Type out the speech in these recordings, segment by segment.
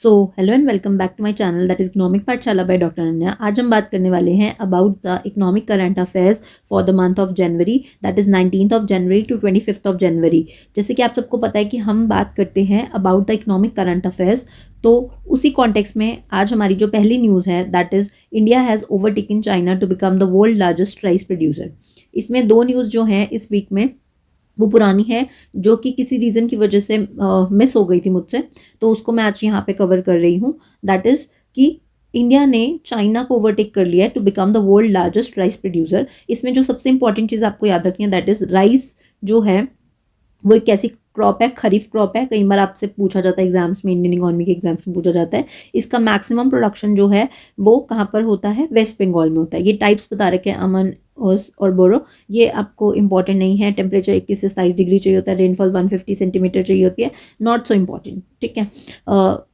So hello and welcome back to my channel that is economic Pathshala by doctor Ananya. आज हम बात करने वाले हैं about the economic current affairs for the month of January, that is 19th of January to 25th of January. जैसे कि आप सबको पता है कि हम बात करते हैं about the economic current affairs, तो उसी कॉन्टेक्स्ट में आज हमारी जो पहली न्यूज़ है that is India has overtaken China to become the world largest rice producer. इसमें दो न्यूज़ जो हैं इस वीक में वो पुरानी है, जो कि किसी रीज़न की वजह से मिस हो गई थी मुझसे, तो उसको मैं आज यहाँ पे कवर कर रही हूँ। दैट इज़ कि इंडिया ने चाइना को ओवरटेक कर लिया है to become the world largest rice producer. इसमें जो सबसे इंपॉर्टेंट चीज़ आपको याद रखनी है दैट इज़ राइस जो है वो एक ऐसी क्रॉप है, खरीफ क्रॉप है। कई बार आपसे पूछा जाता है एग्जाम्स में, इंडियन इकोनॉमी के एग्जाम्स में पूछा जाता है। इसका मैक्सिमम प्रोडक्शन जो है वो कहाँ पर होता है, वेस्ट बंगाल में होता है। ये टाइप्स बता रखे हैं, अमन और बोरो। ये आपको इंपॉर्टेंट नहीं है। टेम्परेचर 21 से 27 डिग्री चाहिए होता है, रेनफॉल 150 सेंटीमीटर चाहिए होती है, नॉट सो इम्पॉर्टेंट। ठीक है।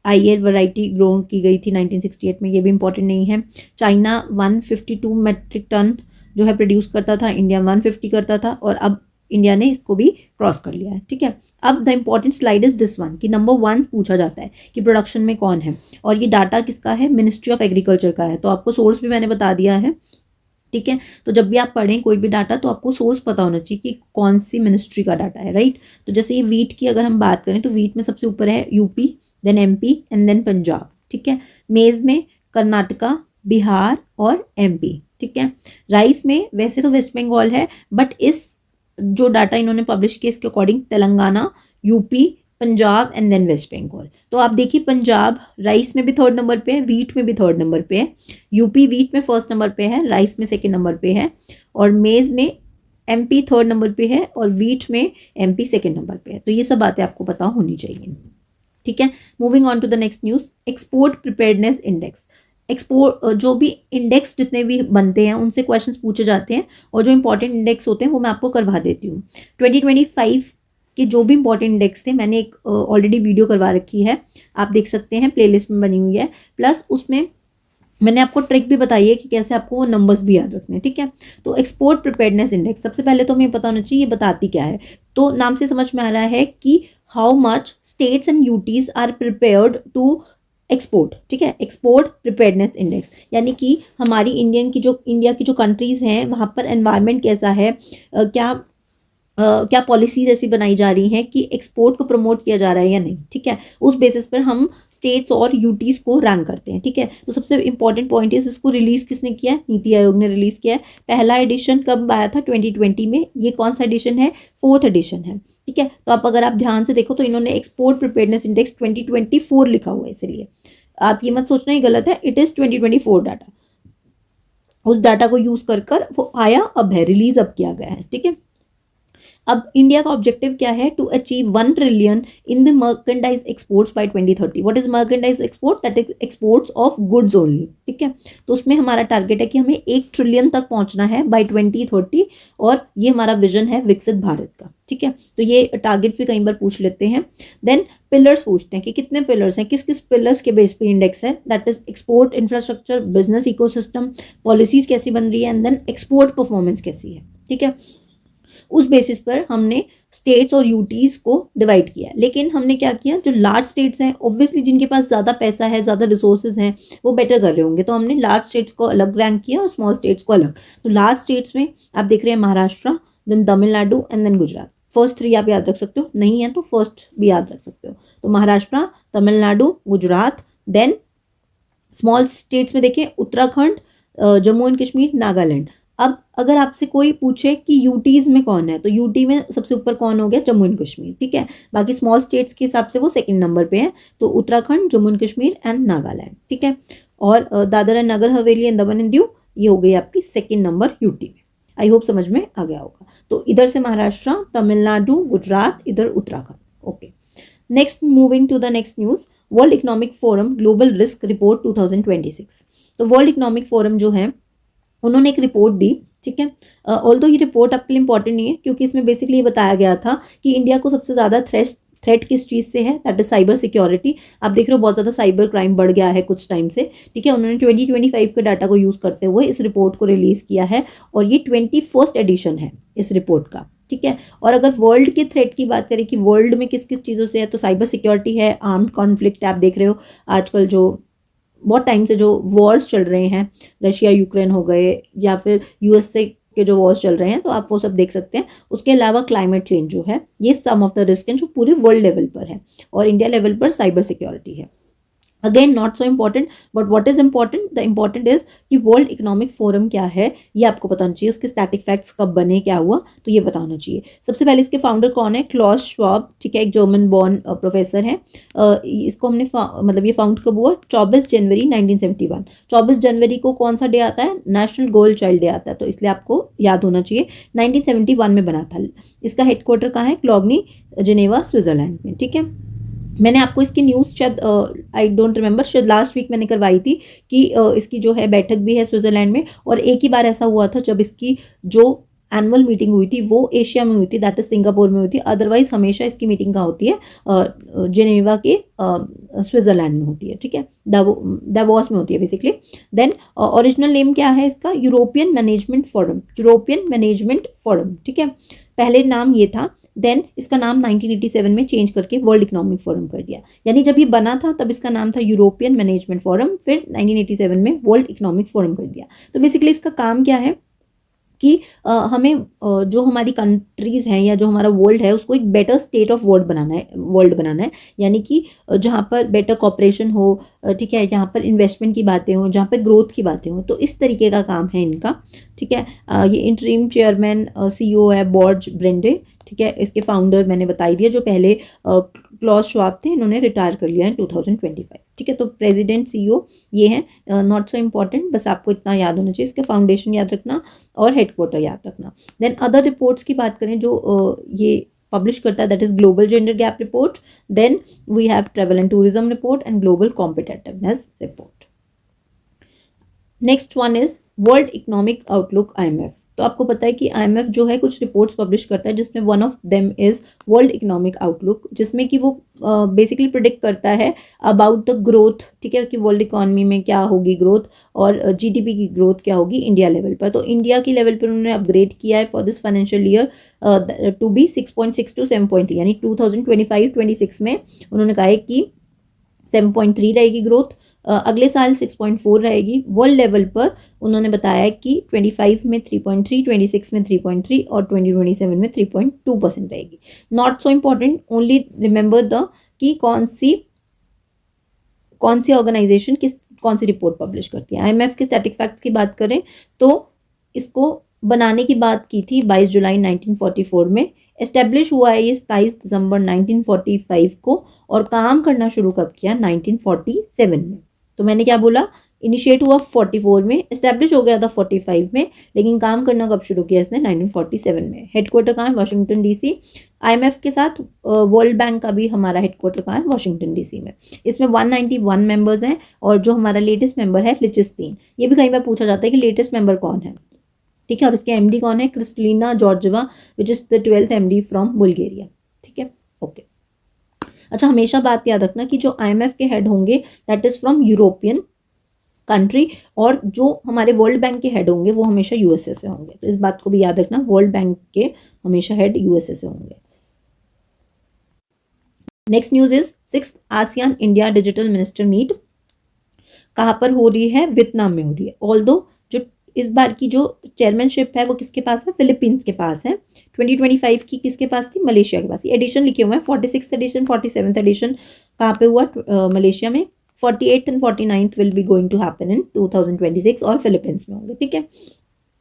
आईएर वैरायटी ग्रो की गई थी 1968 में, ये भी इंपॉर्टेंट नहीं है। चाइना 152 मेट्रिक टन जो है प्रोड्यूस करता था, इंडिया 150 करता था, और अब इंडिया ने इसको भी क्रॉस कर लिया है। ठीक है। अब the important slide is this one कि नंबर 1 पूछा जाता है कि प्रोडक्शन में कौन है, और ये डाटा किसका है, मिनिस्ट्री ऑफ एग्रीकल्चर का है। तो आपको सोर्स भी मैंने बता दिया है। ठीक है। तो जब भी आप पढ़ें कोई भी डाटा तो आपको सोर्स पता होना चाहिए कि कौन सी मिनिस्ट्री का डाटा है, राइट। तो जैसे ये वीट की अगर हम बात करें तो वीट में सबसे ऊपर है UP, then MP and then Punjab. ठीक है। मेज में कर्नाटका, बिहार और एमपी। ठीक है। राइस में वैसे तो वेस्ट बंगाल है, बट इस जो डाटा इन्होंने पब्लिश किया इसके according Telangana, UP, Punjab and then West Bengal. तो आप देखिए पंजाब राइस में भी 3rd नंबर पे है, वीट में भी 3rd नंबर पे है, यूपी वीट में 1st नंबर पे है, राइस में 2nd नंबर पे है, और मेज में एमपी 3rd नंबर पे है, और वीट में एमपी 2nd नंबर पे है। तो ये सब बातें आपको पता होनी चाहिए। ठीक है। Moving on to the next news, export preparedness index. Export जो भी इंडेक्स जितने भी बनते हैं उनसे क्वेश्चंस पूछे जाते हैं, और जो इंपॉर्टेंट इंडेक्स होते हैं वो मैं आपको करवा देती हूँ। 2025 के जो भी इंपॉर्टेंट इंडेक्स थे मैंने एक ऑलरेडी वीडियो करवा रखी है, आप देख सकते हैं, प्लेलिस्ट में बनी हुई है। प्लस उसमें मैंने आपको ट्रिक भी बताई है कि कैसे आपको वो नंबर्स भी याद रखने हैं। ठीक है। तो एक्सपोर्ट प्रिपेयर्डनेस इंडेक्स, सबसे पहले तो हमें पता होना चाहिए ये बताती क्या है। तो नाम से समझ में आ रहा है कि how much states and UTs are prepared to export. ठीक है। एक्सपोर्ट प्रिपेयर्डनेस इंडेक्स यानी कि हमारी इंडिया की जो कंट्रीज़ हैं वहाँ पर एनवायरनमेंट कैसा है, क्या पॉलिसीज ऐसी बनाई जा रही हैं कि एक्सपोर्ट को प्रमोट किया जा रहा है या नहीं। ठीक है। उस बेसिस पर हम स्टेट्स और यूटीज को रैंक करते हैं। ठीक है। तो सबसे इंपॉर्टेंट पॉइंट है, इसको रिलीज किसने किया है, नीति आयोग ने रिलीज किया है। पहला एडिशन कब आया था, 2020 में। ये कौन सा एडिशन है, 4th एडिशन है। ठीक है। तो अगर आप ध्यान से देखो तो इन्होंने एक्सपोर्ट प्रिपेयर्डनेस इंडेक्स 2024 लिखा हुआ है, इसलिए आप ये मत सोचना ही गलत है, इट इज 2024 डाटा। उस डाटा को यूज कर वो आया, अब है रिलीज, अब किया गया है। ठीक है। अब इंडिया का ऑब्जेक्टिव क्या है, to achieve 1 trillion in the merchandise exports by 2030। What is merchandise export, that is exports of goods only. ठीक है। तो उसमें हमारा टारगेट है कि हमें 1 ट्रिलियन तक पहुंचना है बाय 2030, और ये हमारा विजन है विकसित भारत का। ठीक है। तो ये टारगेट भी कई बार पूछ लेते हैं। देन पिलर्स पूछते हैं कि कितने पिलर्स हैं, किस किस पिलर्स के बेस पे इंडेक्स है, that is export infrastructure, business ecosystem, policies कैसी बन रही है, एंड देन एक्सपोर्ट परफॉर्मेंस कैसी है। ठीक है। उस बेसिस पर हमने स्टेट्स और यूटीज को डिवाइड किया। लेकिन हमने क्या किया, जो लार्ज स्टेट्स हैं ऑब्वियसली जिनके पास ज़्यादा पैसा है, ज़्यादा रिसोर्सेज हैं, वो बेटर कर रहे होंगे, तो हमने लार्ज स्टेट्स को अलग रैंक किया और स्मॉल स्टेट्स को अलग। तो लार्ज स्टेट्स में आप देख रहे हैं Maharashtra, then Tamil Nadu and then Gujarat. First 3 आप याद रख सकते हो, नहीं है तो फर्स्ट भी याद रख सकते हो। तो Maharashtra, Tamil Nadu, Gujarat. Then small states में देखें उत्तराखंड, जम्मू एंड कश्मीर, नागालैंड। अब अगर आपसे कोई पूछे कि यूटीज में कौन है, तो यूटी में सबसे ऊपर कौन हो गया, जम्मू एंड कश्मीर। ठीक है। बाकी स्मॉल स्टेट्स के हिसाब से वो 2nd नंबर पे है, तो उत्तराखंड, जम्मू एंड कश्मीर एंड नागालैंड। ठीक है। और Dadar and Nagar Haveli and Daman and Diu, ये हो गई आपकी 2nd नंबर यूटी में। आई होप समझ में आ गया होगा। तो इधर से महाराष्ट्र, तमिलनाडु, गुजरात, इधर Uttarakhand. Okay. Next, moving to the next news, world economic forum global risk report 2026। तो वर्ल्ड इकोनॉमिक फोरम जो है उन्होंने एक रिपोर्ट दी। ठीक है। ऑल्दो ये रिपोर्ट आपके लिए इंपॉर्टेंट नहीं है, क्योंकि इसमें बेसिकली ये बताया गया था कि इंडिया को सबसे ज़्यादा थ्रेट किस चीज़ से है, दैट इज साइबर सिक्योरिटी। आप देख रहे हो बहुत ज़्यादा साइबर क्राइम बढ़ गया है कुछ टाइम से। ठीक है। उन्होंने 2025 के डाटा को यूज़ करते हुए इस रिपोर्ट को रिलीज़ किया है, और ये 21st एडिशन है इस रिपोर्ट का। ठीक है। और अगर वर्ल्ड के थ्रेट की बात करें कि वर्ल्ड में किस किस चीज़ों से है, तो साइबर सिक्योरिटी है, आर्म्ड कॉन्फ्लिक्ट आप देख रहे हो आजकल जो बहुत टाइम से जो वॉर्स चल रहे हैं, रशिया यूक्रेन हो गए या फिर यूएसए के जो वॉर्स चल रहे हैं, तो आप वो सब देख सकते हैं। उसके अलावा क्लाइमेट चेंज जो है, ये सम ऑफ द रिस्क हैं जो पूरे वर्ल्ड लेवल पर है, और इंडिया लेवल पर साइबर सिक्योरिटी है। Again not so important, but what is important, the important is कि वर्ल्ड इकोनॉमिक फोरम क्या है, ये आपको बताना चाहिए। उसके स्टैटिक फैक्ट्स कब बने, क्या हुआ, तो ये बताना चाहिए। सबसे पहले इसके फाउंडर कौन है, क्लॉस श्वाब, ठीक है, एक जर्मन बॉर्न प्रोफेसर है। इसको हमने मतलब ये फाउंड कब हुआ, 24 जनवरी 1971। 24 जनवरी को कौन सा डे आता है, नेशनल गर्ल चाइल्ड डे आता है, तो इसलिए आपको याद होना चाहिए 1971 में बना था। इसका हेडक्वार्टर कहाँ है, क्लॉगनी, जिनेवा, स्विट्जरलैंड में, ठीक है। मैंने आपको इसकी न्यूज़ शायद आई डोंट रिमेंबर, शायद लास्ट वीक मैंने करवाई थी कि इसकी जो है बैठक भी है स्विट्जरलैंड में। और एक ही बार ऐसा हुआ था जब इसकी जो एनुअल मीटिंग हुई थी वो एशिया में हुई थी, दैट इज सिंगापुर में हुई थी। अदरवाइज हमेशा इसकी मीटिंग कहाँ होती है, जिनेवा के स्विट्जरलैंड में होती है, ठीक है, दावोस में होती है बेसिकली। देन ओरिजिनल नेम क्या है इसका, European management forum, European management forum, ठीक है, पहले नाम ये था। देन इसका नाम 1987 में चेंज करके वर्ल्ड इकोनॉमिक फोरम कर दिया। यानी जब ये बना था तब इसका नाम था यूरोपियन मैनेजमेंट फोरम, फिर 1987 में वर्ल्ड इकोनॉमिक फोरम कर दिया। तो बेसिकली इसका काम क्या है कि हमें जो हमारी कंट्रीज़ हैं या जो हमारा वर्ल्ड है उसको एक बेटर स्टेट ऑफ वर्ल्ड बनाना है। यानी कि जहाँ पर बेटर कॉपरेशन हो, ठीक है, जहाँ पर इन्वेस्टमेंट की बातें हों, जहाँ पर ग्रोथ की बातें हों, तो इस तरीके का काम है इनका, ठीक है। ये इंटरिम चेयरमैन सीईओ है बॉर्ज ब्रेंडे, ठीक है। इसके फाउंडर मैंने बताई दिया, जो पहले क्लॉस श्वाब थे, इन्होंने रिटायर कर लिया है 2025, ठीक है। तो प्रेसिडेंट सीईओ ये हैं, नॉट सो इम्पॉर्टेंट, बस आपको इतना याद होना चाहिए, इसके फाउंडेशन याद रखना और हेडक्वार्टर याद रखना। देन अदर रिपोर्ट्स की बात करें जो ये पब्लिश करता है, that is global gender gap report, then we have travel and tourism report and global competitiveness report. Next one is world economic outlook IMF। तो आपको पता है कि IMF जो है कुछ रिपोर्ट्स पब्लिश करता है, जिसमें one of them is world economic outlook, जिसमें कि वो बेसिकली प्रिडिक्ट करता है अबाउट द ग्रोथ, ठीक है, कि वर्ल्ड इकोनॉमी में क्या होगी ग्रोथ, और GDP की ग्रोथ क्या होगी इंडिया लेवल पर। तो इंडिया की लेवल पर उन्होंने अपग्रेड किया है for this financial year to be 6.6 to 7.3, यानी 2025-26 में उन्होंने कहा है कि 7.3 रहेगी ग्रोथ, अगले साल 6.4 रहेगी। वर्ल्ड लेवल पर उन्होंने बताया कि 25 में 3.3, 26 में 3.3 और 2027 में 3.2% रहेगी। Not so important, only remember the कि कौन सी ऑर्गेनाइजेशन कौन सी रिपोर्ट पब्लिश करती है। IMF के स्टैटिक फैक्ट्स की बात करें तो इसको बनाने की बात की थी 22 जुलाई 1944 में। एस्टेब्लिश हुआ है ये 27 दिसंबर 1945 को, और काम करना शुरू कब किया, 1947 में। तो मैंने क्या बोला, इनिशिएट हुआ 44 में, एस्टेब्लिश हो गया था 45 में, लेकिन काम करना कब शुरू किया इसने, 1947 में। हेडक्वार्टर कहाँ है, वाशिंगटन DC। IMF के साथ वर्ल्ड बैंक का भी हमारा हेडक्वार्टर कहाँ है, वाशिंगटन DC में। इसमें 191 मेंबर्स हैं, और जो हमारा लेटेस्ट मेंबर है लिचिस्टीन। ये भी कहीं बार पूछा जाता है कि लेटेस्ट मेंबर कौन है, ठीक है, और इसके MD कौन है, Kristalina Georgieva, which is the 12th MD from Bulgaria, ठीक है, ओके। अच्छा, हमेशा बात याद रखना कि जो IMF के हेड होंगे that is from European country, और जो हमारे वर्ल्ड बैंक के हेड होंगे वो हमेशा USA से होंगे। तो इस बात को भी याद रखना, वर्ल्ड बैंक के हमेशा हेड USA से होंगे। Next news is 6th ASEAN India digital minister meet कहाँ पर हो रही है, वियतनाम में हो रही है। ऑल्दो जो इस बार की जो चेयरमैनशिप है वो किसके पास है, फिलीपींस के पास है। 2025 की किसके पास थी, मलेशिया के पास। ये एडिशन लिखे हुए हैं, 46th एडिशन, 47th एडिशन कहाँ पे हुआ, मलेशिया में। 48th and 49th will be going to happen in 2026 और फिलीपींस में होंगे, ठीक है।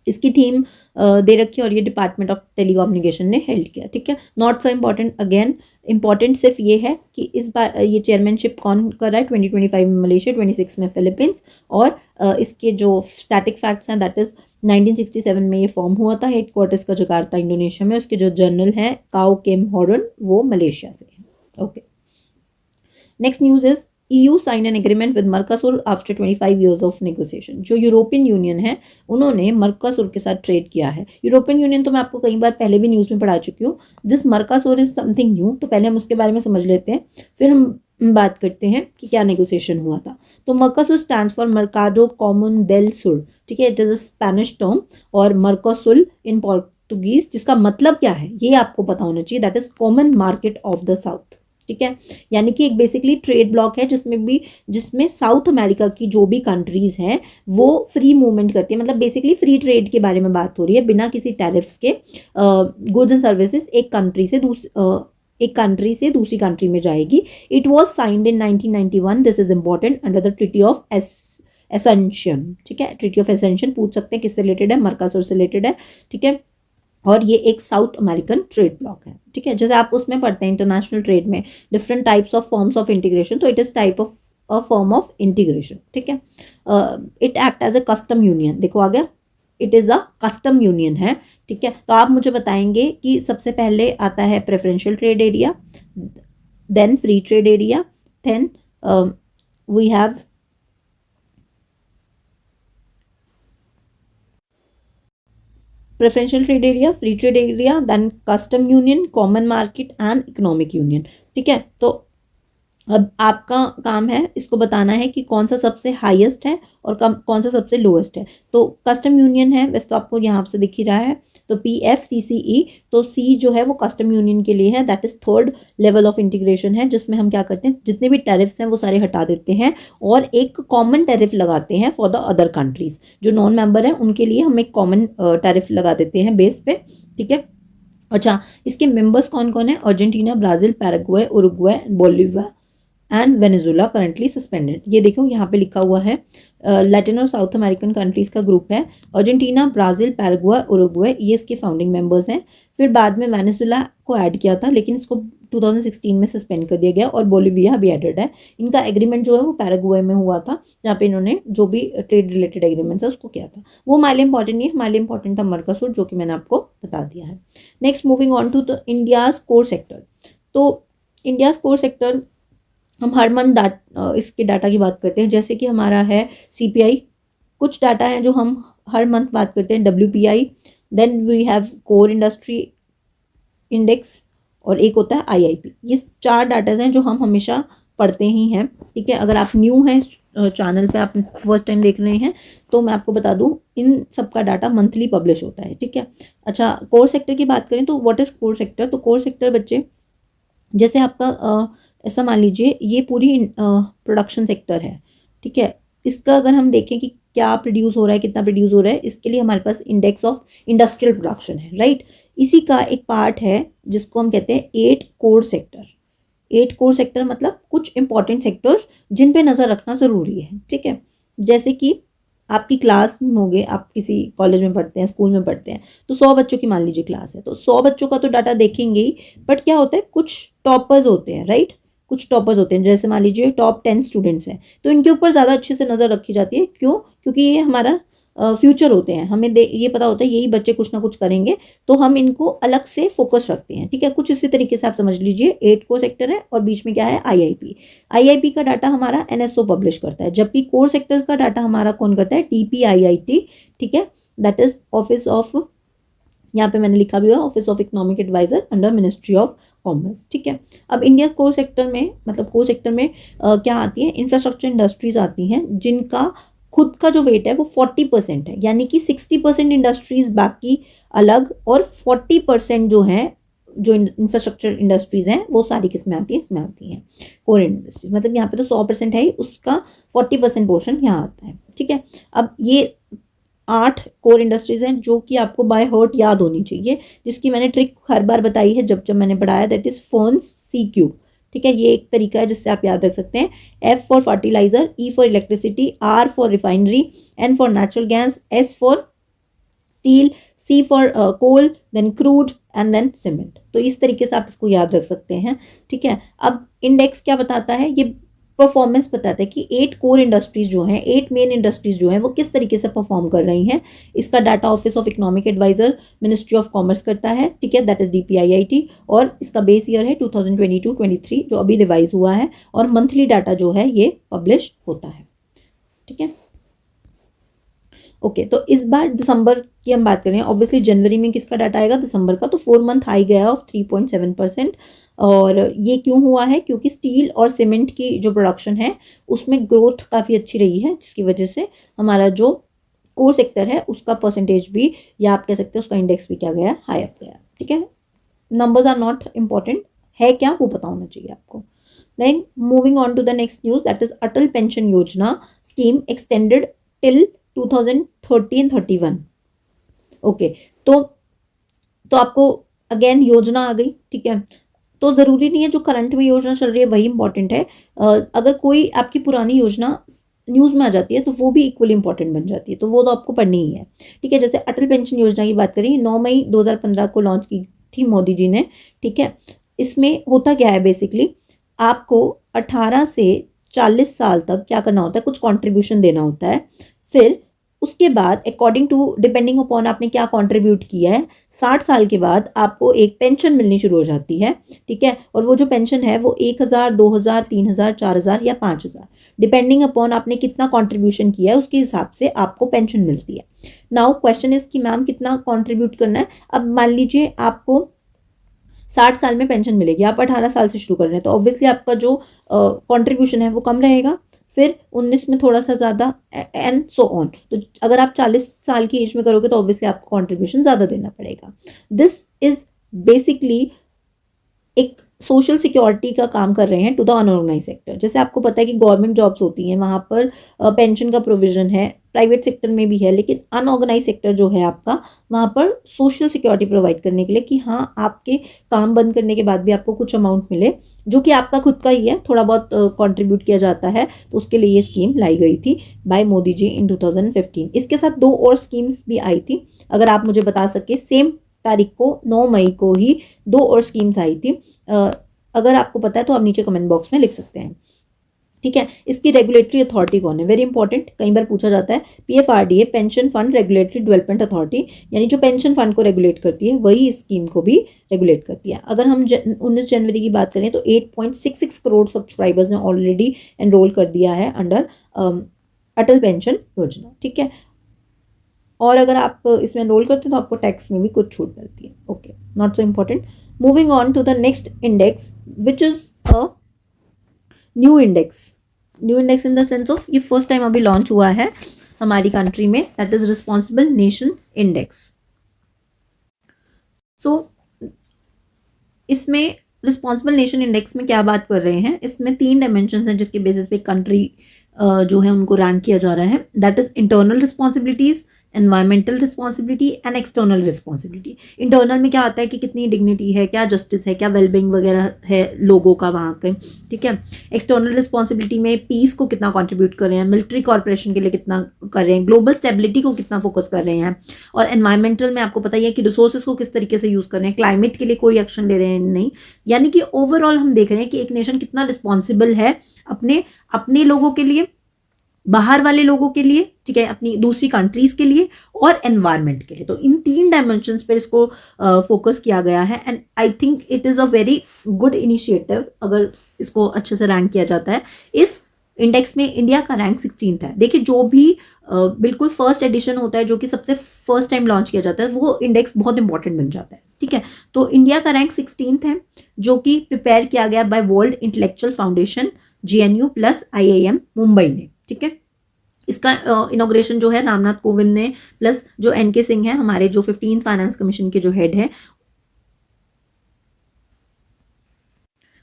इसकी थीम दे रखी है, और ये डिपार्टमेंट ऑफ टेलीकम्युनिकेशन ने हेल्ड किया, ठीक है। Not so important, again important सिर्फ ये है कि इस बार ये चेयरमैनशिप कौन कर रहा है, 2025 में मलेशिया, 26 में फिलीपींस। और इसके जो स्टैटिक फैक्ट्स हैं दैट इज 1967 में ये फॉर्म हुआ था, हेडक्वार्टर्स का जकार्ता इंडोनेशिया में। उसके जो जनरल हैं काओ किम हॉरन, वो मलेशिया से हैं, okay. Next news is EU sign an agreement with Mercosur after 25 years of negotiation. जो यूरोपियन यूनियन है उन्होंने मर्कासुर के साथ ट्रेड किया है। यूरोपियन यूनियन तो मैं आपको कई बार पहले भी न्यूज़ में पढ़ा चुकी हूँ। दिस मर्कासुर इज समथिंग न्यू, तो पहले हम उसके बारे में समझ लेते हैं, फिर हम बात करते हैं कि क्या नेगोशिएशन हुआ था। तो Mercosur stands for Mercado Comun del Sur, ठीक है, it is a Spanish term, और मर्कोसुल इन पोर्तुगीज, जिसका मतलब क्या है ये आपको पता होना चाहिए, that is common market of the south. ठीक है, यानी कि एक बेसिकली ट्रेड ब्लॉक है जिसमें साउथ अमेरिका की जो भी कंट्रीज हैं वो फ्री मूवमेंट करती है, मतलब बेसिकली फ्री ट्रेड के बारे में बात हो रही है, बिना किसी टैरिफ्स के गुड्स एंड सर्विसेज एक कंट्री से दूसरी कंट्री में जाएगी। It was signed in 1991, this is important, under the treaty of ascension. ठीक है, ट्रीटी ऑफ एसेंशन पूछ सकते हैं किससे रिलेटेड है, मर्कासुर से रिलेटेड है। ठीक है, और ये एक साउथ अमेरिकन ट्रेड ब्लॉक है। ठीक है, जैसे आप उसमें पढ़ते हैं इंटरनेशनल ट्रेड में different types of forms of integration, तो it is type of a form of integration. ठीक है, it act as a custom union, देखो आ गया, it is a custom union है। ठीक है, तो आप मुझे बताएंगे कि सबसे पहले आता है preferential trade area, then free trade area, then we have preferential trade area, free trade area, then custom union, common market and economic union. ठीक है, तो अब आपका काम है इसको बताना है कि कौन सा सबसे हाईएस्ट है और कौन सा सबसे लोएस्ट है। तो कस्टम यूनियन है, वैसे तो आपको यहाँ से दिख ही रहा है, तो PFCCE, तो C जो है वो कस्टम यूनियन के लिए है, that is third level of integration है, जिसमें हम क्या करते हैं, जितने भी टैरिफ्स हैं वो सारे हटा देते हैं और एक कॉमन टैरिफ लगाते हैं फॉर द अदर कंट्रीज। जो नॉन मेंबर हैं उनके लिए हम एक कॉमन टैरिफ लगा देते हैं बेस पे। ठीक है, अच्छा, इसके मेंबर्स कौन कौन है, Argentina, Brazil, Paraguay, Uruguay, Bolivia and Venezuela currently suspended. ये देखो यहाँ पे लिखा हुआ है, लैटिन और साउथ अमेरिकन कंट्रीज का ग्रुप है। अर्जेंटीना, ब्राज़ील, पैराग्वे, उरुग्वे ये इसके फाउंडिंग मेंबर्स हैं। फिर बाद में वेनेजुला को ऐड किया था, लेकिन इसको 2016 में सस्पेंड कर दिया गया, और बोलिविया भी एडेड है। इनका एग्रीमेंट जो है वो पैराग्वे में हुआ था, जहाँ पे इन्होंने जो भी ट्रेड रिलेटेड एग्रीमेंट्स है उसको किया था। वो हमारे लिए इंपॉर्टेंट नहीं है, हमारे लिए इंपॉर्टेंट था मर्कासुर, जो कि मैंने आपको बता दिया है। Next moving on to the India's core sector. तो इंडियाज कोर सेक्टर हम हर मंथ इसके डाटा की बात करते हैं, जैसे कि हमारा है CPI, कुछ डाटा है जो हम हर मंथ बात करते हैं, WPI, then we have core industry index, और एक होता है IIP। ये 4 डाटाज हैं जो हम हमेशा पढ़ते ही हैं। ठीक है, अगर आप न्यू हैं चैनल पे, आप फर्स्ट टाइम देख रहे हैं, तो मैं आपको बता दूं इन सब का डाटा मंथली पब्लिश होता है। ठीक है, अच्छा, कोर सेक्टर की बात करें तो व्हाट इज कोर सेक्टर, तो कोर सेक्टर बच्चे जैसे आपका ऐसा मान लीजिए ये पूरी प्रोडक्शन सेक्टर है। ठीक है, इसका अगर हम देखें कि क्या प्रोड्यूस हो रहा है, कितना प्रोड्यूस हो रहा है, इसके लिए हमारे पास इंडेक्स ऑफ इंडस्ट्रियल प्रोडक्शन है, राइट। इसी का एक पार्ट है जिसको हम कहते हैं 8 कोर सेक्टर। 8 कोर सेक्टर मतलब कुछ इंपॉर्टेंट सेक्टर्स जिन पे नज़र रखना ज़रूरी है। ठीक है, जैसे कि आपकी क्लास में होंगे, आप किसी कॉलेज में पढ़ते हैं, स्कूल में पढ़ते हैं, तो 100 बच्चों की मान लीजिए क्लास है, तो 100 बच्चों का तो डाटा देखेंगे ही, बट क्या होता है, कुछ टॉपर्स होते हैं, राइट, कुछ टॉपर्स होते हैं, जैसे मान लीजिए टॉप 10 स्टूडेंट्स हैं, तो इनके ऊपर ज़्यादा अच्छे से नज़र रखी जाती है। क्यों? क्योंकि ये हमारा फ्यूचर होते हैं, हमें ये पता होता है यही बच्चे कुछ ना कुछ करेंगे, तो हम इनको अलग से फोकस रखते हैं। ठीक है, कुछ इसी तरीके से आप समझ लीजिए 8 को सेक्टर है और बीच में क्या है, IIP का डाटा हमारा NSO पब्लिश करता है, जबकि कोर सेक्टर्स का डाटा हमारा कौन करता है, DPIIT। ठीक है, दैट इज ऑफिस ऑफ, यहाँ पे मैंने लिखा भी हुआ, office of economic adviser under ministry of commerce. ठीक है, अब इंडिया कोर सेक्टर में, मतलब कोर सेक्टर में क्या आती है, इंफ्रास्ट्रक्चर इंडस्ट्रीज आती हैं, जिनका खुद का जो वेट है वो 40% है, यानी कि 60% इंडस्ट्रीज बाकी अलग, और 40% जो है, जो इंफ्रास्ट्रक्चर इंडस्ट्रीज हैं वो सारी किस में आती है, इसमें आती हैं कोर इंडस्ट्रीज। मतलब यहाँ पे तो 100% है ही, उसका 40% पोर्शन यहाँ आता है। ठीक है, अब ये 8 कोर इंडस्ट्रीज हैं जो कि आपको बाय हार्ट याद होनी चाहिए, जिसकी मैंने ट्रिक हर बार बताई है जब मैंने पढ़ाया, दैट इज FONS-CQ। ठीक है, ये एक तरीका है जिससे आप याद रख सकते हैं। F for fertiliser, E for electricity, R for refinery, N for natural gas, S for steel, C for coal, then crude and then cement. तो इस तरीके से आप इसको याद रख सकते हैं। ठीक है, अब इंडेक्स क्या बताता है, ये परफॉर्मेंस बताता है कि 8 कोर इंडस्ट्रीज जो हैं, 8 मेन इंडस्ट्रीज जो हैं वो किस तरीके से परफॉर्म कर रही हैं। इसका data office of economic adviser ministry of commerce करता है। ठीक है, दैट इज DPIIT, और इसका बेस ईयर है 2022-23 जो अभी रिवाइज हुआ है, और मंथली डाटा जो है ये पब्लिश होता है। ठीक है, ओके, तो इस बार दिसंबर की हम बात करें, ऑब्वियसली जनवरी में किसका डाटा आएगा, दिसंबर का, तो 4 मंथ हाई गया ऑफ 3.7%। और ये क्यों हुआ है, क्योंकि स्टील और सीमेंट की जो प्रोडक्शन है उसमें ग्रोथ काफ़ी अच्छी रही है, जिसकी वजह से हमारा जो कोर सेक्टर है उसका परसेंटेज भी, या आप कह सकते हैं उसका इंडेक्स भी क्या गया, हाई अप गया। ठीक है, नंबर्स आर नॉट इम्पॉर्टेंट, है क्या वो पता होना चाहिए आपको। Then moving on to the next news, that is Atal pension Yojana scheme extended till 2013-31। Okay, तो आपको अगेन योजना आ गई। ठीक है, तो ज़रूरी नहीं है जो करंट में योजना चल रही है वही इंपॉर्टेंट है। अगर कोई आपकी पुरानी योजना न्यूज़ में आ जाती है तो वो भी इक्वली इंपॉर्टेंट बन जाती है, तो वो तो आपको पढ़नी ही है। ठीक है, जैसे अटल पेंशन योजना की बात करें, 9 मई 2015 को लॉन्च की थी मोदी जी ने। ठीक है, इसमें होता क्या है बेसिकली, आपको 18 से 40 साल तक क्या करना होता है, कुछ कॉन्ट्रीब्यूशन देना होता है। फिर उसके बाद अकॉर्डिंग टू डिपेंडिंग अपॉन आपने क्या कंट्रीब्यूट किया है, 60 साल के बाद आपको एक पेंशन मिलनी शुरू हो जाती है। ठीक है, और वो जो पेंशन है वो 1000, 2000, 3000, 4000 या 5000, डिपेंडिंग अपॉन आपने कितना कंट्रीब्यूशन किया है उसके हिसाब से आपको पेंशन मिलती है। नाउ क्वेश्चन इज कि मैम कितना कंट्रीब्यूट करना है। अब मान लीजिए आपको 60 साल में पेंशन मिलेगी, आप 18 साल से शुरू कर रहे हैं, तो ऑब्वियसली आपका जो कंट्रीब्यूशन है वो कम रहेगा, फिर 19 में थोड़ा सा ज़्यादा, एंड सो ऑन। तो अगर आप 40 साल की एज में करोगे तो ऑब्वियसली आपको कंट्रीब्यूशन ज़्यादा देना पड़ेगा। दिस इज बेसिकली एक सोशल सिक्योरिटी का काम कर रहे हैं टू द अनऑर्गेनाइज सेक्टर। जैसे आपको पता है कि गवर्नमेंट जॉब्स होती हैं वहाँ पर पेंशन का प्रोविजन है, प्राइवेट सेक्टर में भी है, लेकिन अनऑर्गेनाइज सेक्टर जो है आपका, वहाँ पर सोशल सिक्योरिटी प्रोवाइड करने के लिए कि हाँ आपके काम बंद करने के बाद भी आपको कुछ अमाउंट मिले, जो कि आपका खुद का ही है, थोड़ा बहुत कंट्रीब्यूट किया जाता है, तो उसके लिए ये स्कीम लाई गई थी बाय मोदी जी इन 2015। इसके साथ 2 और स्कीम्स भी आई थी, अगर आप मुझे बता सके, सेम तारीख को 9 मई को ही 2 और स्कीम्स आई थी। अगर आपको पता है तो आप नीचे कमेंट बॉक्स में लिख सकते हैं। ठीक है, इसकी रेगुलेटरी अथॉरिटी कौन है, वेरी इंपॉर्टेंट, कई बार पूछा जाता है। PFRDA, pension fund regulatory development authority, यानी जो पेंशन फंड को रेगुलेट करती है वही इस स्कीम को भी रेगुलेट करती है। अगर हम 19 जनवरी की बात करें तो 8.66 करोड़ सब्सक्राइबर्स ने ऑलरेडी एनरोल कर दिया है अंडर अटल पेंशन योजना। ठीक है, और अगर आप इसमें एनरोल करते हैं तो आपको टैक्स में भी कुछ छूट मिलती है। Okay, not so important. Moving on to the next index which is a new index. New index in the sense of ये फर्स्ट टाइम अभी लॉन्च हुआ है हमारी कंट्री में, that is responsible nation index. So इसमें responsible nation index में क्या बात कर रहे हैं, इसमें 3 डायमेंशन हैं जिसके बेसिस पे कंट्री जो है उनको रैंक किया जा रहा है। That is internal responsibilities, environmental responsibility and external responsibility. Internal में क्या आता है कि कितनी डिग्निटी है, क्या जस्टिस है, क्या वेलबींग वगैरह है लोगों का वहाँ के। ठीक है, एक्सटर्नल रिस्पॉन्सिबिलिटी में पीस को कितना कंट्रीब्यूट कर रहे हैं, मिलिट्री कॉर्पोरेशन के लिए कितना कर रहे हैं, ग्लोबल स्टेबिलिटी को कितना फोकस कर रहे हैं, और एनवायरमेंटल में आपको पता ही है कि रिसोर्सेज को किस तरीके से यूज़ कर रहे हैं, क्लाइमेट के लिए कोई एक्शन ले रहे हैं नहीं। यानी कि ओवरऑल हम देख रहे हैं कि एक नेशन कितना रिस्पॉन्सिबल है अपने अपने लोगों के लिए, बाहर वाले लोगों के लिए, ठीक है, अपनी दूसरी कंट्रीज के लिए और एनवायरनमेंट के लिए। तो इन 3 डायमेंशंस पर इसको फोकस किया गया है, and I think it is a very good initiative अगर इसको अच्छे से रैंक किया जाता है। इस इंडेक्स में इंडिया का रैंक 16th है। देखिए, जो भी बिल्कुल फर्स्ट एडिशन होता है, जो कि सबसे फर्स्ट टाइम लॉन्च किया जाता है, वो इंडेक्स बहुत इंपॉर्टेंट बन जाता है। ठीक है, तो इंडिया का रैंक 16th है, जो कि प्रिपेयर किया गया by world intellectual foundation, JNU plus IIM Mumbai ने। ठीक है, इसका इनॉग्रेशन जो है रामनाथ कोविंद ने, प्लस जो NK सिंह है हमारे जो 15th फाइनेंस कमीशन के जो हेड है,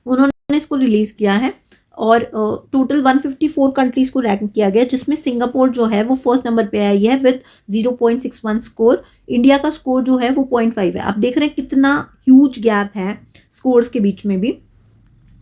उन्होंने इसको रिलीज किया है। और टोटल 154 कंट्रीज को रैंक किया गया, जिसमें सिंगापुर जो है वो फर्स्ट नंबर पे आई है विद 0.61 स्कोर। इंडिया का स्कोर जो है वो 0.5 है। आप देख रहे हैं कितना ह्यूज गैप है स्कोर्स के बीच में भी।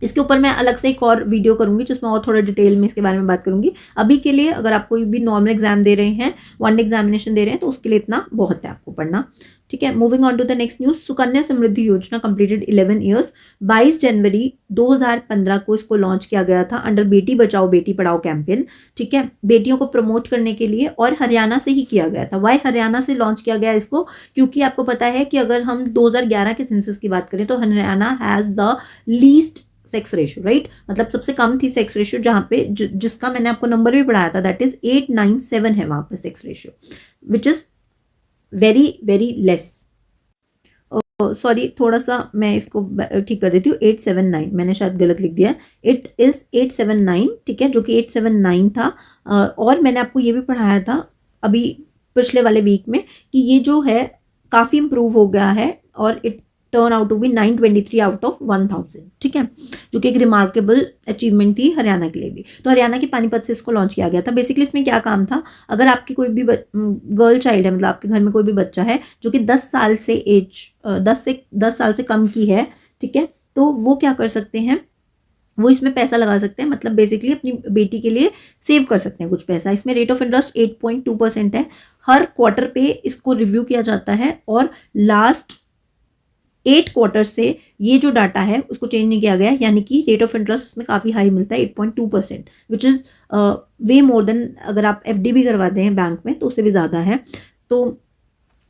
इसके ऊपर मैं अलग से एक और वीडियो करूंगी जिसमें और थोड़ा डिटेल में इसके बारे में बात करूंगी। अभी के लिए अगर आप कोई भी नॉर्मल एग्जाम दे रहे हैं, वन एग्जामिनेशन दे रहे हैं, तो उसके लिए इतना बहुत है आपको पढ़ना। ठीक है, moving on to the next news. Sukanya Samriddhi Yojana completed 11 years. 22 जनवरी 2015 को इसको लॉन्च किया गया था अंडर बेटी बचाओ बेटी पढ़ाओ कैंपेन। ठीक है, बेटियों को प्रमोट करने के लिए, और हरियाणा से ही किया गया था। वाई हरियाणा से लॉन्च किया गया इसको, क्योंकि आपको पता है कि अगर हम 2011 के सेंसस की बात करें तो Haryana has the least sex ratio, right, मतलब सबसे कम थी सेक्स रेशियो, जहाँ पे जिसका मैंने आपको नंबर भी पढ़ाया था, दैट इज 897 है वहाँ पे sex ratio, which is very very less. Sorry, थोड़ा सा मैं इसको ठीक कर देती हूँ, 879 मैंने शायद गलत लिख दिया, इट इज 879। ठीक है, जो कि 879 था। और मैंने आपको ये भी पढ़ाया था अभी पिछले वाले वीक में कि ये जो है काफ़ी इम्प्रूव हो गया है और it turn out to be 923 out of 1000, ठीक है, जो कि एक रिमार्केबल अचीवमेंट थी हरियाणा के लिए भी। तो हरियाणा के पानीपत से इसको लॉन्च किया गया था। बेसिकली इसमें क्या काम था, अगर आपकी कोई भी गर्ल चाइल्ड है, मतलब आपके घर में कोई भी बच्चा है जो कि 10 साल से 10 साल से कम की है, ठीक है, तो वो क्या कर सकते हैं, वो इसमें पैसा लगा सकते हैं, मतलब बेसिकली अपनी बेटी के लिए सेव कर सकते हैं कुछ पैसा। इसमें रेट ऑफ इंटरेस्ट 8.2% है। हर क्वार्टर पे इसको रिव्यू किया जाता है और लास्ट 8 क्वार्टर से ये जो डाटा है उसको चेंज नहीं किया गया, यानी कि रेट ऑफ इंटरेस्ट इसमें काफ़ी हाई मिलता है 8.2%, which is way more than अगर आप FD भी करवाते हैं बैंक में तो उससे भी ज़्यादा है। तो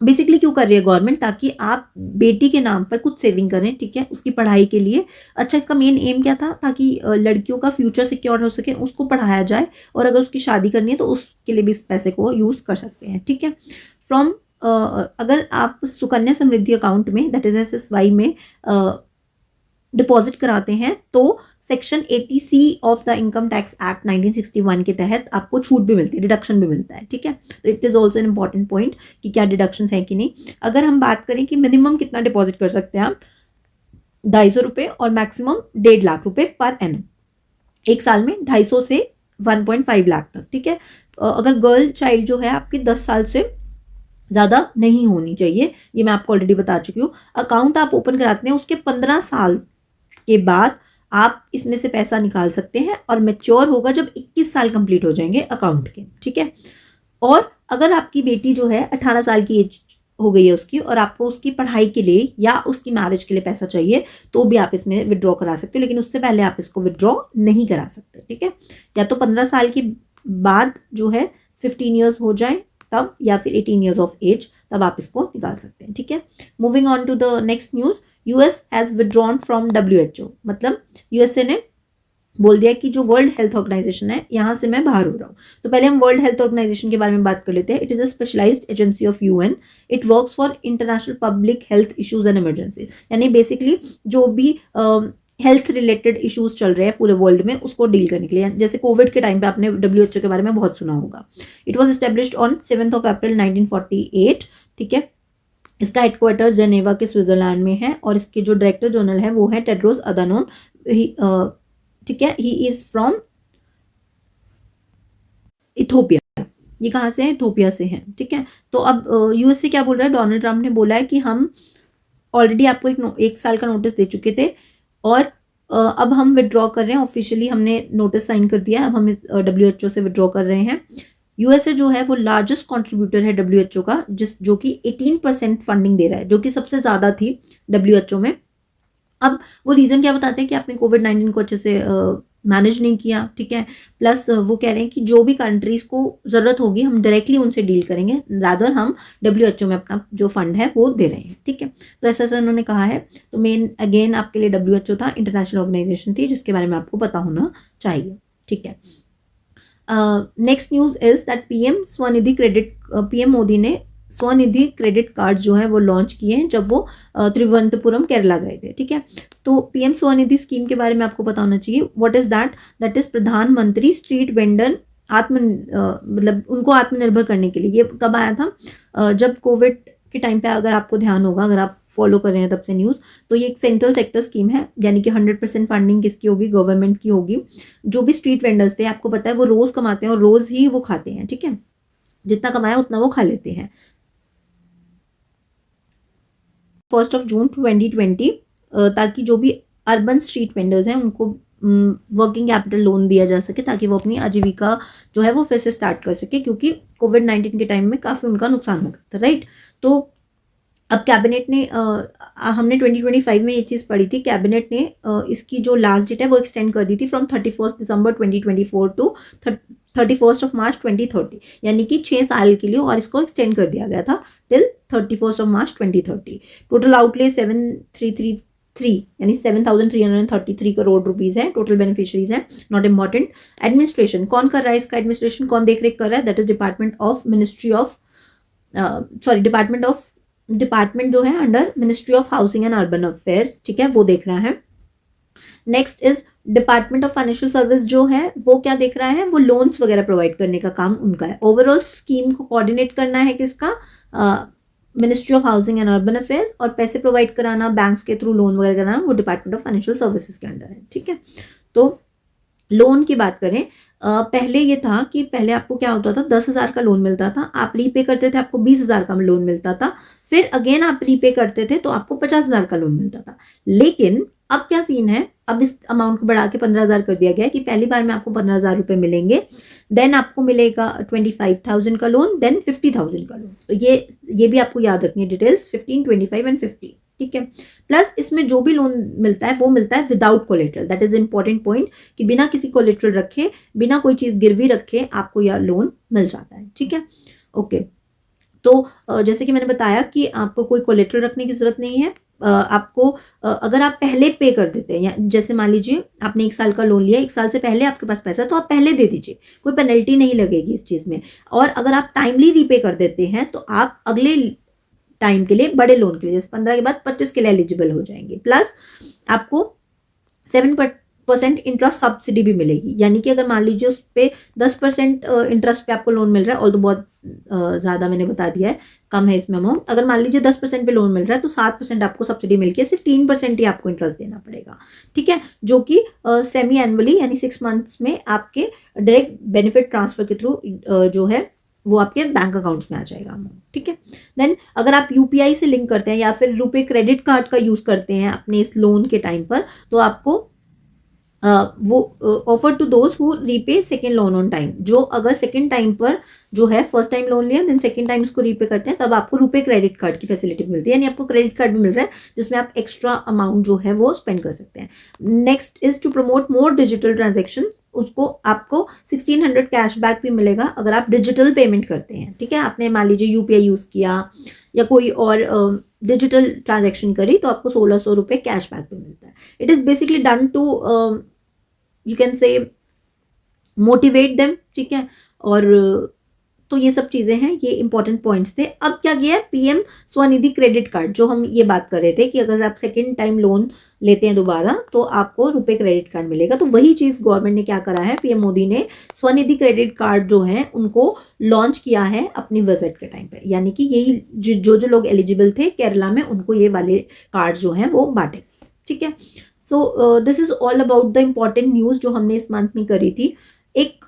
बेसिकली क्यों कर रही है गवर्नमेंट, ताकि आप बेटी के नाम पर कुछ सेविंग करें, ठीक है, उसकी पढ़ाई के लिए। अच्छा, इसका मेन एम क्या था, ताकि लड़कियों का फ्यूचर सिक्योर हो सके, उसको पढ़ाया जाए, और अगर उसकी शादी करनी है तो उसके लिए भी इस पैसे को यूज़ कर सकते हैं, ठीक है। फ्रॉम अगर आप सुकन्या समृद्धि अकाउंट में, दैट इज SSY में डिपॉजिट कराते हैं तो section 80C of the income tax act 1961 के तहत आपको छूट भी मिलती है, डिडक्शन भी मिलता है, ठीक है। तो it is also an important point कि क्या डिडक्शन है कि नहीं। अगर हम बात करें कि मिनिमम कितना डिपॉजिट कर सकते हैं आप, 250 रुपये और मैक्सिमम 1.5 लाख रुपए पर एनम, एक साल में 250 से 1.5 लाख तक, ठीक है। अगर गर्ल चाइल्ड जो है आपकी 10 साल से ज़्यादा नहीं होनी चाहिए, ये मैं आपको ऑलरेडी बता चुकी हूँ। अकाउंट आप ओपन कराते हैं उसके 15 साल के बाद आप इसमें से पैसा निकाल सकते हैं और मैच्योर होगा जब 21 साल कंप्लीट हो जाएंगे अकाउंट के, ठीक है। और अगर आपकी बेटी जो है 18 साल की एज हो गई है उसकी, और आपको उसकी पढ़ाई के लिए या उसकी मैरिज के लिए पैसा चाहिए, तो भी आप इसमें विड्रॉ करा सकते हो, लेकिन उससे पहले आप इसको विड्रॉ नहीं करा सकते, ठीक है। या तो 15 साल के बाद जो है 15 ईयर्स हो जाए तब, या फिर 18 ईयर्स ऑफ एज, तब आप इसको निकाल सकते हैं, ठीक है। Moving on to the next news, US has withdrawn from WHO, मतलब USA ने बोल दिया कि जो वर्ल्ड हेल्थ ऑर्गेनाइजेशन है यहाँ से मैं बाहर हो रहा हूँ। तो पहले हम वर्ल्ड हेल्थ ऑर्गेनाइजेशन के बारे में बात कर लेते हैं। It is a specialised agency of UN, it works for international public health issues and emergency, यानी बेसिकली जो भी हेल्थ रिलेटेड इश्यूज चल रहे हैं पूरे वर्ल्ड में उसको डील करने के लिए, जैसे कोविड के टाइम पे आपने WHO के बारे में बहुत सुना होगा। इट वॉज एस्टेब्लिश्ड ऑन 7 अप्रैल 1948, ठीक है। इसका हेडक्वार्टर जेनेवा के स्विट्जरलैंड में है और इसके जो डायरेक्टर जनरल है वो है टेड्रोस अधानोम, ठीक है। He is from Ethiopia. ये कहाँ से है? इथोपिया से है, ठीक है। तो अब USA क्या बोल रहा है, डोनाल्ड ट्रंप ने बोला है कि हम ऑलरेडी आपको एक साल का नोटिस दे चुके थे और अब हम विड्रॉ कर रहे हैं, ऑफिशियली हमने नोटिस साइन कर दिया, अब हम WHO से विड्रॉ कर रहे हैं। USA जो है वो लार्जेस्ट कंट्रीब्यूटर है WHO का, जो कि 18% फंडिंग दे रहा है, जो कि सबसे ज़्यादा थी WHO में। अब वो रीज़न क्या बताते हैं कि आपने कोविड-19 को अच्छे से मैनेज नहीं किया, ठीक है। प्लस वो कह रहे हैं कि जो भी कंट्रीज़ को ज़रूरत होगी हम डायरेक्टली उनसे डील करेंगे, रादर हम WHO में अपना जो फंड है वो दे रहे हैं, ठीक है। तो ऐसा उन्होंने कहा है। तो मेन अगेन आपके लिए WHO था, इंटरनेशनल ऑर्गेनाइजेशन थी जिसके बारे में आपको पता होना चाहिए, ठीक है। Next news is that PM Modi ने स्वनिधि क्रेडिट कार्ड जो है वो लॉन्च किए हैं जब वो तिरुवनंतपुरम केरला गए थे, ठीक है। तो PM स्वनिधि स्कीम के बारे में आपको पता होना चाहिए। व्हाट इज़ दैट इज़ प्रधानमंत्री स्ट्रीट वेंडर मतलब उनको आत्मनिर्भर करने के लिए। ये कब आया था? जब कोविड के टाइम पे, अगर आपको ध्यान होगा, अगर आप फॉलो कर रहे हैं तब से न्यूज़, तो ये एक सेंट्रल सेक्टर स्कीम है, यानी कि 100% फंडिंग किसकी होगी? गवर्नमेंट की होगी। जो भी स्ट्रीट वेंडर्स थे, आपको पता है वो रोज़ कमाते हैं और रोज़ ही वो खाते हैं, ठीक है। जितना कमाया उतना वो खा लेते हैं। 1 जून 2020 ताकि जो भी अर्बन स्ट्रीट वेंडर्स हैं उनको वर्किंग कैपिटल लोन दिया जा सके, ताकि वो अपनी आजीविका जो है वो फिर से स्टार्ट कर सके, क्योंकि कोविड-19 के टाइम में काफ़ी उनका नुकसान हो गया था, राइट। तो अब कैबिनेट ने हमने 2025 में ये चीज़ पढ़ी थी, कैबिनेट ने इसकी जो लास्ट डेट है वो एक्सटेंड कर दी थी फ्रॉम 31 दिसंबर 2024 टू 31 मार्च 2030, यानी कि 6 साल के लिए, और इसको एक्सटेंड कर दिया गया था टिल 31 मार्च 2030। टोटल आउटले 7333 यानी 7333 करोड़ रुपीज़ है। टोटल बेनिफिशरीज है, नॉट इम्पॉर्टेंट। एडमिनिस्ट्रेशन कौन कर रहा है इसका? एडमिनिस्ट्रेशन कौन देख रेख कर रहा है? दैट इज डिपार्टमेंट जो है under ministry of housing and urban affairs, ठीक है, वो देख रहा है। Next is department of financial service जो है वो क्या देख रहा है, वो लोन्स वगैरह प्रोवाइड करने का काम उनका है। ओवरऑल स्कीम को कोऑर्डिनेट करना है किसका, ministry of housing and urban affairs, और पैसे प्रोवाइड कराना बैंक्स के थ्रू लोन वगैरह कराना वो डिपार्टमेंट ऑफ फाइनेंशियल सर्विसेज के अंडर है। ठीक है, तो लोन की बात करें, पहले ये था कि पहले आपको क्या होता था, 10,000 का लोन मिलता था, आप रीपे करते थे आपको 20,000 का लोन मिलता था, फिर अगेन आप रीपे करते थे तो आपको 50,000 का लोन मिलता था। लेकिन अब क्या सीन है, अब इस अमाउंट को बढ़ा के 15,000 कर दिया गया है कि पहली बार में आपको 15,000 रुपये मिलेंगे, देन आपको मिलेगा 25,000 का लोन, देन 50,000 का लोन। तो ये भी आपको याद रखनी है डिटेल्स, 15, 25 एंड 50। ठीक है, प्लस इसमें जो भी लोन मिलता है वो मिलता है without collateral, that is important point, कि बिना किसी कोलेटरल रखे, बिना कोई चीज़ गिरवी रखे आपको यह लोन मिल जाता है। ठीक है, ओके। तो जैसे कि मैंने बताया कि आपको कोई कोलेटरल रखने की जरूरत नहीं है। आपको अगर आप पहले पे कर देते हैं, या जैसे मान लीजिए आपने 1 साल का लोन लिया, 1 साल से पहले आपके पास पैसा, तो आप पहले दे दीजिए, कोई पेनल्टी नहीं लगेगी इस चीज़ में। और अगर आप टाइमली रीपे कर देते हैं तो आप अगले टाइम के लिए, बड़े लोन के लिए, जैसे 15 के बाद 25 के लिए एलिजिबल हो जाएंगे। प्लस आपको 7% इंटरेस्ट सब्सिडी भी मिलेगी, यानी कि अगर मान लीजिए उस पर 10% इंटरेस्ट पे आपको लोन मिल रहा है, और तो बहुत ज़्यादा मैंने बता दिया है, कम है इसमें अमाउंट, अगर मान लीजिए 10% पे लोन मिल रहा है तो 7% आपको सब्सिडी मिलकर सिर्फ 3% ही आपको इंटरेस्ट देना पड़ेगा। ठीक है, जो कि सेमी एनुअली यानी 6 मंथ्स में आपके डायरेक्ट बेनिफिट ट्रांसफर के थ्रू जो है वो आपके बैंक अकाउंट्स में आ जाएगा अमाउंट। ठीक है, देन अगर आप यूपीआई से लिंक करते हैं या फिर रुपे क्रेडिट कार्ड का यूज़ करते हैं अपने इस लोन के टाइम पर, तो आपको वो offer to those who repay second loan on time, जो अगर सेकेंड टाइम पर जो है, फर्स्ट टाइम लोन लिया देन सेकेंड टाइम इसको रीपे करते हैं, तब आपको रुपे क्रेडिट कार्ड की फैसिलिटी मिलती है, यानी आपको क्रेडिट कार्ड भी मिल रहा है जिसमें आप एक्स्ट्रा अमाउंट जो है वो स्पेंड कर सकते हैं। Next is to promote more digital transaction, उसको आपको 1600 कैशबैक भी मिलेगा अगर आप डिजिटल पेमेंट करते हैं। ठीक है, आपने मान लीजिए यूपीआई यूज़ किया या कोई और डिजिटल ट्रांजेक्शन करी तो आपको 1,600 रुपये कैशबैक भी मिलता है। It is basically done to you can say motivate them. ठीक है, और तो ये सब चीज़ें हैं, ये इंपॉर्टेंट पॉइंट्स थे। अब क्या किया है, पीएम स्वनिधि क्रेडिट कार्ड, जो हम ये बात कर रहे थे कि अगर आप सेकेंड टाइम लोन लेते हैं दोबारा तो आपको रुपए क्रेडिट कार्ड मिलेगा, तो वही चीज़ गवर्नमेंट ने क्या करा है, पीएम मोदी ने स्वनिधि क्रेडिट कार्ड जो है उनको लॉन्च किया है अपनी विजिट के टाइम पे, यानी कि यही जो लोग एलिजिबल थे केरला में उनको ये वाले कार्ड जो हैं वो बांटे। ठीक है, so this is all about the important news जो हमने इस मंथ में करी थी। एक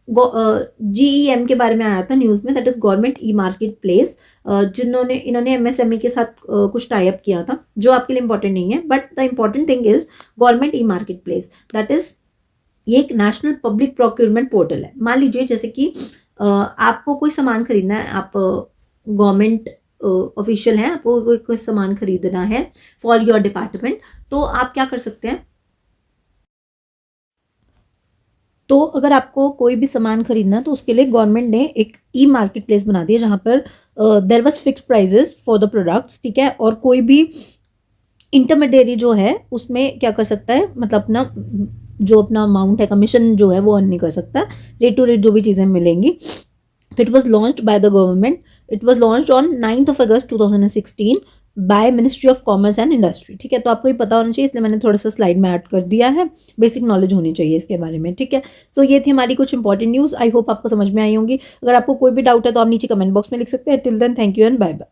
GEM के बारे में आया था न्यूज़ में, that is government e market place, इन्होंने MSME के साथ कुछ टाइप किया था जो आपके लिए इंपॉर्टेंट नहीं है, but the important thing is government e market place, that is ये एक नेशनल पब्लिक प्रोक्योरमेंट पोर्टल है। मान लीजिए जैसे कि आपको कोई सामान खरीदना है, आप गवर्नमेंट ऑफिशियल हैं, आपको कोई सामान खरीदना है फॉर योर डिपार्टमेंट, तो आप क्या कर सकते हैं, तो अगर आपको कोई भी सामान खरीदना है तो उसके लिए गवर्नमेंट ने एक ई मार्केट प्लेस बना दिया जहाँ पर there was fixed prices for the products. ठीक है, और कोई भी इंटरमीडिएरी जो है उसमें क्या कर सकता है, मतलब अपना जो अपना अमाउंट है कमीशन जो है वो अर्न नहीं कर सकता, रेट टू रेट जो भी चीज़ें मिलेंगी। तो it was launched by the government, it was launched on 9 August 2016 by ministry of commerce and industry. ठीक है, तो आपको ये पता होना चाहिए, इसलिए मैंने थोड़ा सा स्लाइड में ऐड कर दिया है, बेसिक नॉलेज होनी चाहिए इसके बारे में। ठीक है, तो ये थी हमारी कुछ इंपॉर्टेंट न्यूज़, आई होप आपको समझ में आई होंगी। अगर आपको कोई भी डाउट है तो आप नीचे कमेंट बॉक्स में लिख सकते हैं। Till then thank you and bye bye.